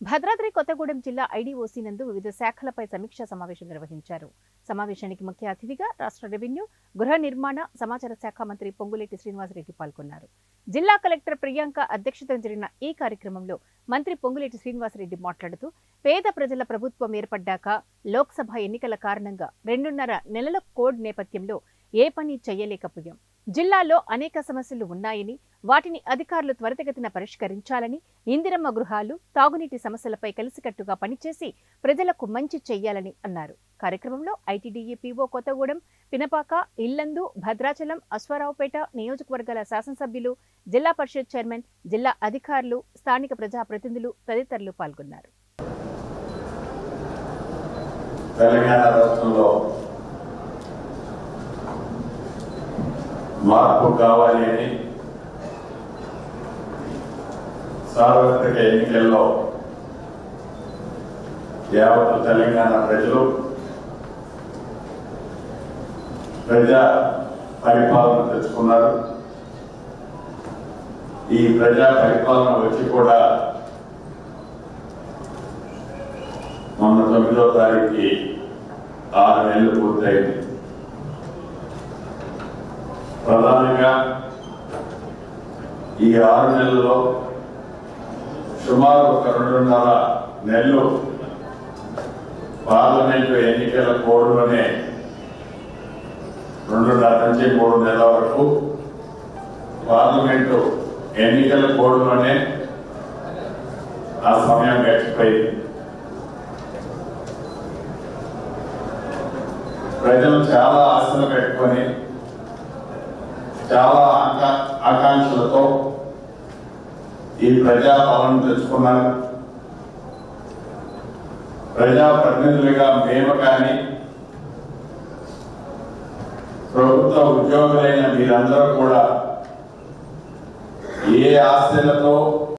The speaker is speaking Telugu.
భద్రాద్రి కొత్తగూడెం జిల్లా ఐడీఓసీ నందు వివిధ శాఖలపై సమీక్షా సమావేశం నిర్వహించారు. సమావేశానికి ముఖ్య అతిథిగా రాష్ట్ర రెవెన్యూ, గృహ నిర్మాణ, సమాచార శాఖ మంత్రి పొంగులేటి శ్రీనివాసరెడ్డి పాల్గొన్నారు. జిల్లా కలెక్టర్ ప్రియాంక అధ్యక్షతన జరిగిన ఈ కార్యక్రమంలో మంత్రి పొంగులేటి శ్రీనివాసరెడ్డి మాట్లాడుతూ, పేద ప్రజల ప్రభుత్వం ఏర్పడ్డాక లోక్సభ ఎన్నికల కారణంగా 2.5 నెలల కోడ్ నేపథ్యంలో ఏ పని చేయలేకపోయాం. జిల్లాలో అనేక సమస్యలు ఉన్నాయని, వాటిని అధికారులు త్వరితగతిన పరిష్కరించాలని, ఇందిరమ్మ గృహాలు, తాగునీటి సమస్యలపై కలిసికట్టుగా పనిచేసి ప్రజలకు మంచి చెయ్యాలని అన్నారు. కార్యక్రమంలో ఐటీడీఏ పీఓ కొత్తగూడెం, పినపాక, ఇల్లందు, భద్రాచలం, అశ్వారావుపేట నియోజకవర్గాల శాసనసభ్యులు, జిల్లా పరిషత్ చైర్మన్, జిల్లా అధికారులు, స్థానిక ప్రజాప్రతినిధులు తదితరులు పాల్గొన్నారు. తెలంగాణ రాష్ట్రంలో మార్పు కావాలి అని సార్వత్రిక ఎన్నికల్లో యావత్ తెలంగాణ ప్రజలు ప్రజా పరిపాలన తెచ్చుకున్నారు. ఈ ప్రజా పరిపాలన వచ్చి కూడా మొన్న 9వ తారీఖుకి 6 నెలలు పూర్తయింది. ప్రధానంగా ఈ 6 నెలల్లో సుమారు 2.5 నెలలు పార్లమెంటు ఎన్నికల కోడ్లోనే 2.5 నుంచి 3 నెలల వరకు పార్లమెంటు ఎన్నికల కోడ్లోనే ఆ సమయం గడిచిపోయింది. ప్రజలు చాలా ఆశలు పెట్టుకొని, చాలా ఆకాంక్షలతో ఈ ప్రజాపాలన తెచ్చుకున్నారు. ప్రజాప్రతినిధులుగా మేము కానీ, ప్రభుత్వ ఉద్యోగులైన మీరందరూ కూడా ఏ ఆశలతో